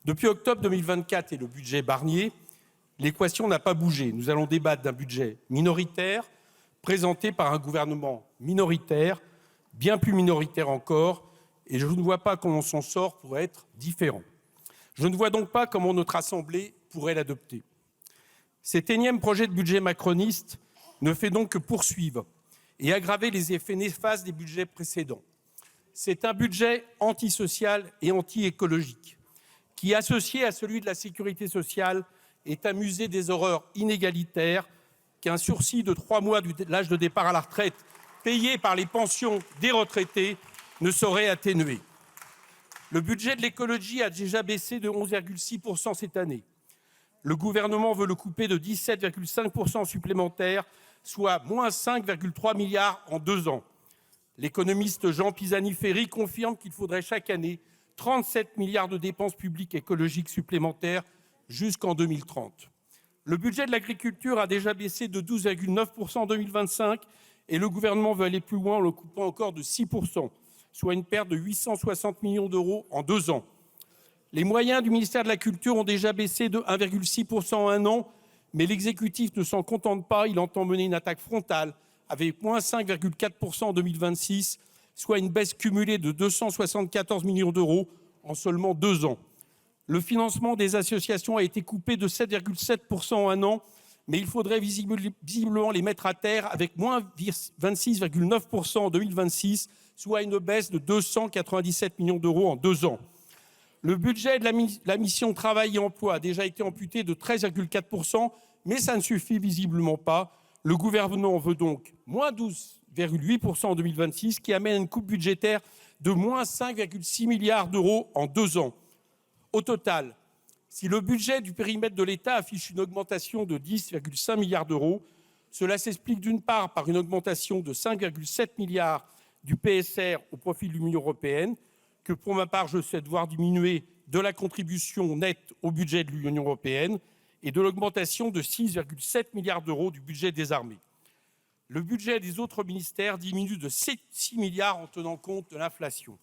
Depuis octobre 2024 et le budget Barnier, l'équation n'a pas bougé. Nous allons débattre d'un budget minoritaire, présenté par un gouvernement minoritaire, bien plus minoritaire encore, et je ne vois pas comment son sort pourrait être différent. Je ne vois donc pas comment notre Assemblée pourrait l'adopter. Cet énième projet de budget macroniste ne fait donc que poursuivre et aggraver les effets néfastes des budgets précédents. C'est un budget antisocial et anti-écologique qui, associé à celui de la sécurité sociale, est un musée des horreurs inégalitaires qu'un sursis de 3 mois de l'âge de départ à la retraite payé par les pensions des retraités ne saurait atténuer. Le budget de l'écologie a déjà baissé de 11,6% cette année. Le gouvernement veut le couper de 17,5% supplémentaires, soit moins 5,3 milliards en 2 ans. L'économiste Jean Pisani-Ferry confirme qu'il faudrait chaque année 37 milliards de dépenses publiques écologiques supplémentaires jusqu'en 2030. Le budget de l'agriculture a déjà baissé de 12,9% en 2025 et le gouvernement veut aller plus loin en le coupant encore de 6%, soit une perte de 860 millions d'euros en 2 ans. Les moyens du ministère de la Culture ont déjà baissé de 1,6% en 1 an, mais l'exécutif ne s'en contente pas, il entend mener une attaque frontale avec moins 5,4% en 2026, soit une baisse cumulée de 274 millions d'euros en seulement 2 ans. Le financement des associations a été coupé de 7,7% en 1 an, mais il faudrait visiblement les mettre à terre avec moins 26,9% en 2026, soit une baisse de 297 millions d'euros en 2 ans. Le budget de la mission Travail et Emploi a déjà été amputé de 13,4%, mais ça ne suffit visiblement pas. Le gouvernement veut donc moins 12,8% en 2026, qui amène une coupe budgétaire de moins 5,6 milliards d'euros en 2 ans. Au total, si le budget du périmètre de l'État affiche une augmentation de 10,5 milliards d'euros, cela s'explique d'une part par une augmentation de 5,7 milliards du PSR au profit de l'Union européenne, que pour ma part je souhaite voir diminuer de la contribution nette au budget de l'Union européenne, et de l'augmentation de 6,7 milliards d'euros du budget des armées. Le budget des autres ministères diminue de 6 milliards en tenant compte de l'inflation.